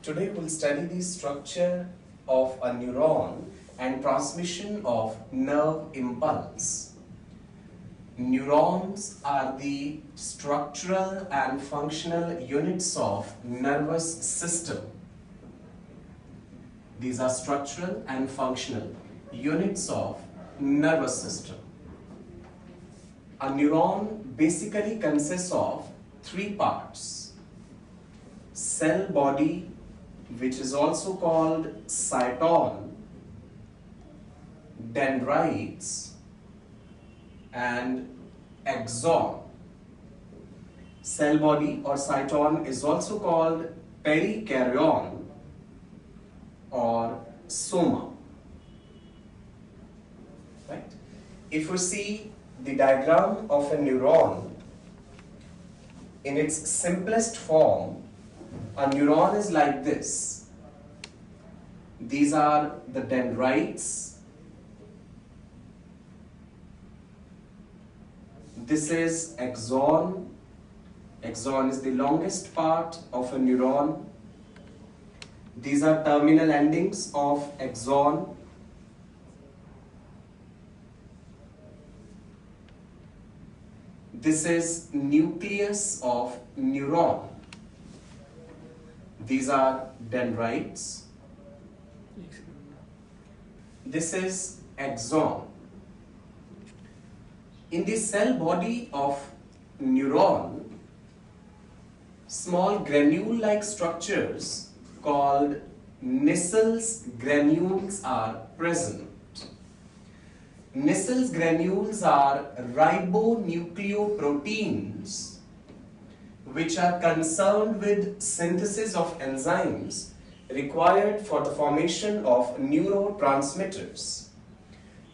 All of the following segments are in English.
Today we'll study the structure of a neuron and transmission of nerve impulse. Neurons are the structural and functional units of nervous system. These are structural and functional units of nervous system. A neuron basically consists of three parts: cell body, which is also called cyton, dendrites, and axon. Cell body or cyton is also called perikaryon or soma. Right? If you see the diagram of a neuron in its simplest form, a neuron is like this. These are the dendrites. This is axon. Axon is the longest part of a neuron. These are terminal endings of axon. This is nucleus of neuron. These are dendrites. This is axon. In the cell body of neuron, small granule-like structures called Nissel's granules are present. Nissel's granules are ribonucleoproteins which are concerned with synthesis of enzymes required for the formation of neurotransmitters.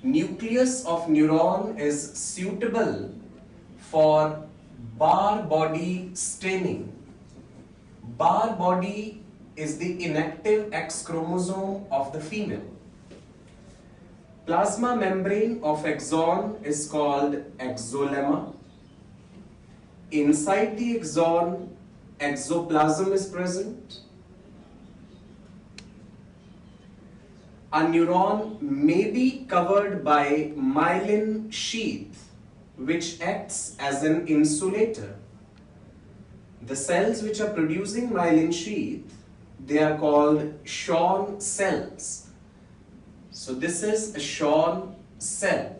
Nucleus of neuron is suitable for bar body staining. Bar body is the inactive X chromosome of the female. Plasma membrane of axon is called axolemma. Inside the axon, exoplasm is present. A neuron may be covered by myelin sheath, which acts as an insulator. The cells which are producing myelin sheath, they are called Schwann cells. So this is a Schwann cell.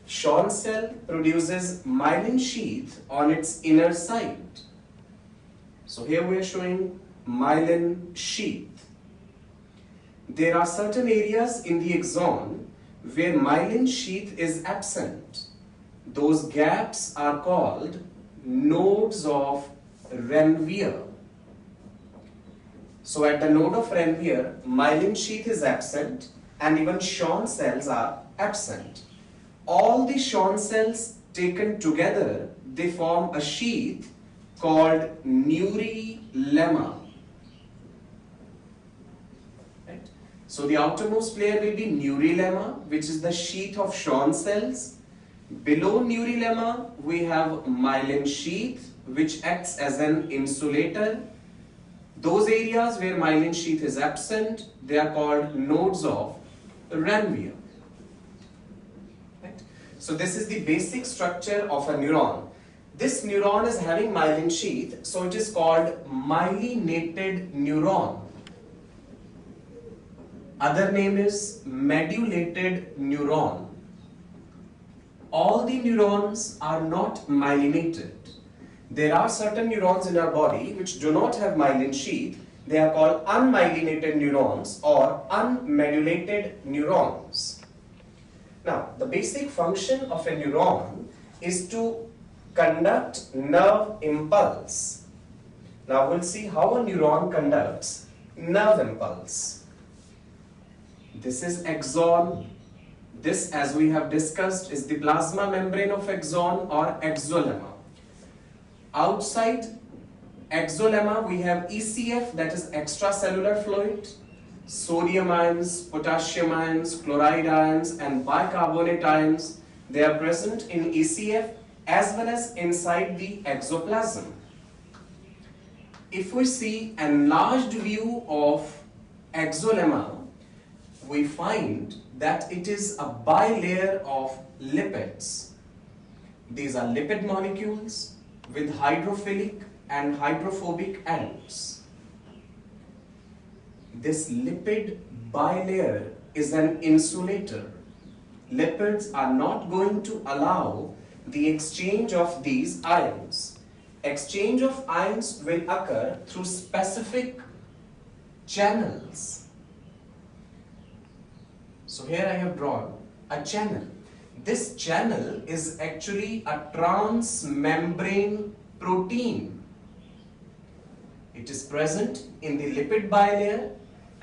Schwann cell produces myelin sheath on its inner side. So here we are showing myelin sheath. There are certain areas in the axon where myelin sheath is absent. Those gaps are called nodes of Ranvier. So at the node of Ranvier, myelin sheath is absent and even Schwann cells are absent. All the Schwann cells taken together, they form a sheath called neurilemma. Right? So the outermost layer will be neurilemma, which is the sheath of Schwann cells. Below neurilemma, we have myelin sheath, which acts as an insulator. Those areas where myelin sheath is absent, they are called nodes of Ranvier. Right? So this is the basic structure of a neuron. This neuron is having myelin sheath, so it is called myelinated neuron. Other name is medullated neuron. All the neurons are not myelinated. There are certain neurons in our body which do not have myelin sheath. They are called unmyelinated neurons or unmodulated neurons. Now, the basic function of a neuron is to conduct nerve impulse. Now, we'll see how a neuron conducts nerve impulse. This is axon. This, as we have discussed, is the plasma membrane of axon or axolemma. Outside axolemma, we have ECF, that is extracellular fluid, sodium ions, potassium ions, chloride ions, and bicarbonate ions. They are present in ECF as well as inside the exoplasm. if we see enlarged view of exolemma, we find that it is a bilayer of lipids. These are lipid molecules with hydrophilic and hydrophobic ends. This lipid bilayer is an insulator. Lipids are not going to allow the exchange of these ions. Exchange of ions will occur through specific channels. So here I have drawn a channel. This channel is actually a transmembrane protein. It is present in the lipid bilayer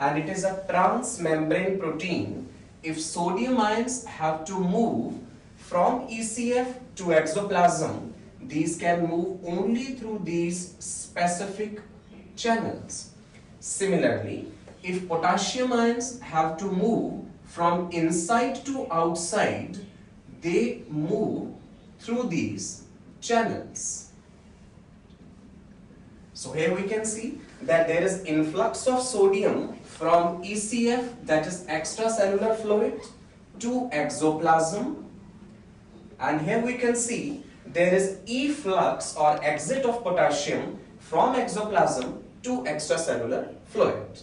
and it is a transmembrane protein. If sodium ions have to move from ECF to exoplasm, these can move only through these specific channels. Similarly, if potassium ions have to move from inside to outside, they move through these channels. So here we can see that there is influx of sodium from ECF, that is extracellular fluid, to exoplasm, and here we can see there is efflux or exit of potassium from exoplasm to extracellular fluid.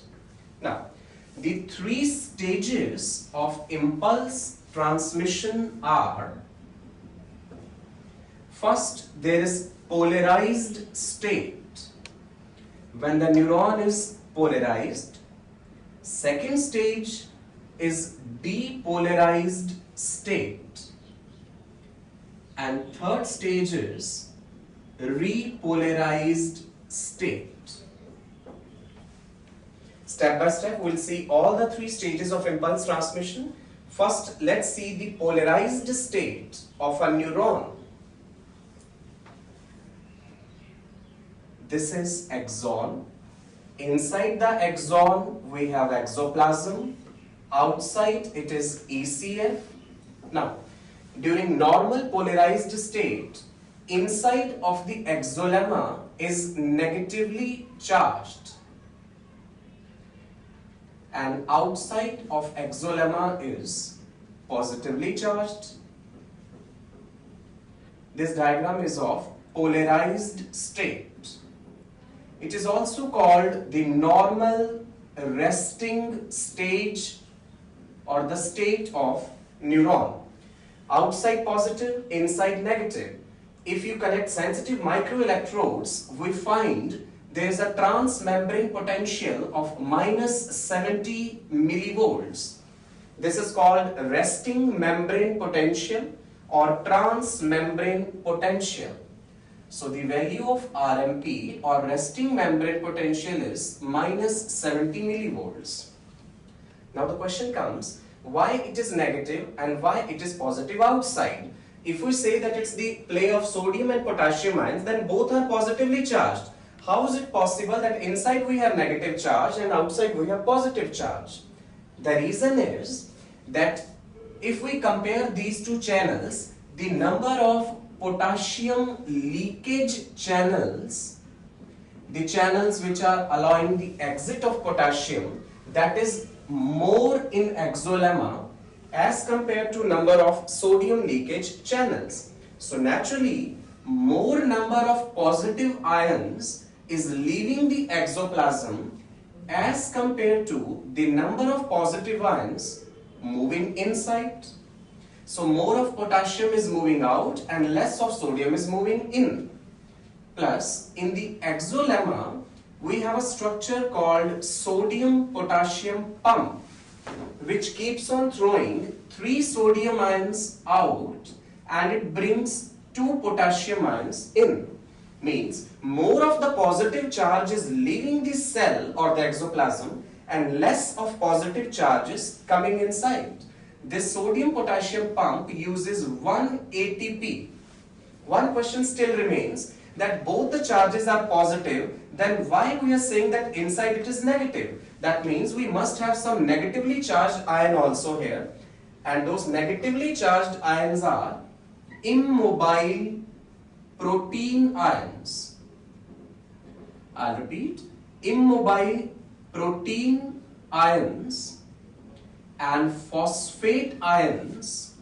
Now, the three stages of impulse transmission are: first, there is polarized state, when the neuron is polarized. Second stage is depolarized state, and third stage is repolarized state. Step by step, we'll see all the three stages of impulse transmission. First, let's see the polarized state of a neuron. This is axon. Inside the axon, we have exoplasm. Outside, it is ECF. Now, during normal polarized state, inside of the exolemma is negatively charged, and outside of exolemma is positively charged. This diagram is of polarized state. It is also called the normal resting stage or the state of neuron. Outside positive, inside negative. If you connect sensitive microelectrodes, we find there is a transmembrane potential of -70 millivolts. This is called resting membrane potential or transmembrane potential. So the value of RMP or resting membrane potential is -70 millivolts. Now the question comes, why it is negative and why it is positive outside? If we say that it's the play of sodium and potassium ions, then both are positively charged. How is it possible that inside we have negative charge and outside we have positive charge? The reason is that if we compare these two channels, the number of potassium leakage channels, the channels which are allowing the exit of potassium, that is more in exolemma as compared to number of sodium leakage channels. So naturally, more number of positive ions is leaving the exoplasm as compared to the number of positive ions moving inside. So more of potassium is moving out and less of sodium is moving in. Plus, in the exolemma, we have a structure called sodium-potassium pump, which keeps on throwing 3 sodium ions out and it brings 2 potassium ions in. Means more of the positive charge is leaving the cell or the exoplasm and less of positive charges coming inside. This sodium-potassium pump uses 1 ATP. One question still remains, that both the charges are positive, then why we are saying that inside it is negative? That means we must have some negatively charged ion also here, and those negatively charged ions are immobile protein ions. I'll repeat, immobile protein ions and phosphate ions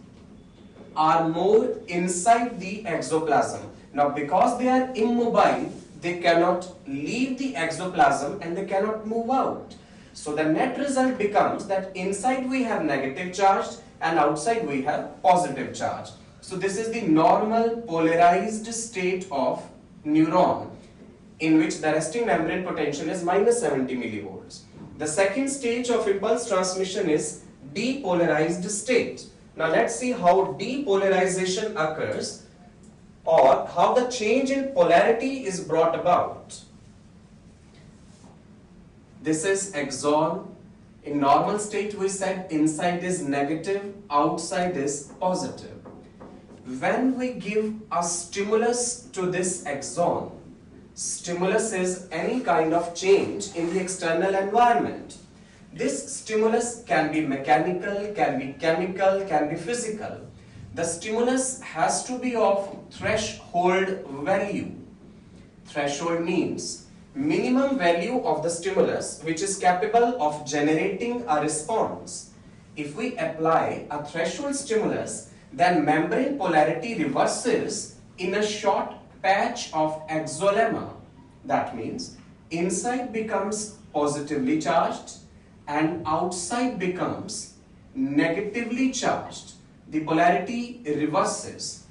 are more inside the exoplasm. Now, because they are immobile, they cannot leave the exoplasm and they cannot move out. So the net result becomes that inside we have negative charge and outside we have positive charge. So this is the normal polarized state of neuron, in which the resting membrane potential is minus 70 millivolts. The second stage of impulse transmission is depolarized state. Now let's see how depolarization occurs, or how the change in polarity is brought about. This is axon. In normal state we said inside is negative, outside is positive. When we give a stimulus to this axon, stimulus is any kind of change in the external environment. This stimulus can be mechanical, can be chemical, can be physical. The stimulus has to be of threshold value. Threshold means minimum value of the stimulus which is capable of generating a response. If we apply a threshold stimulus, then membrane polarity reverses in a short patch of exolemma. That means inside becomes positively charged and outside becomes negatively charged. The polarity reverses.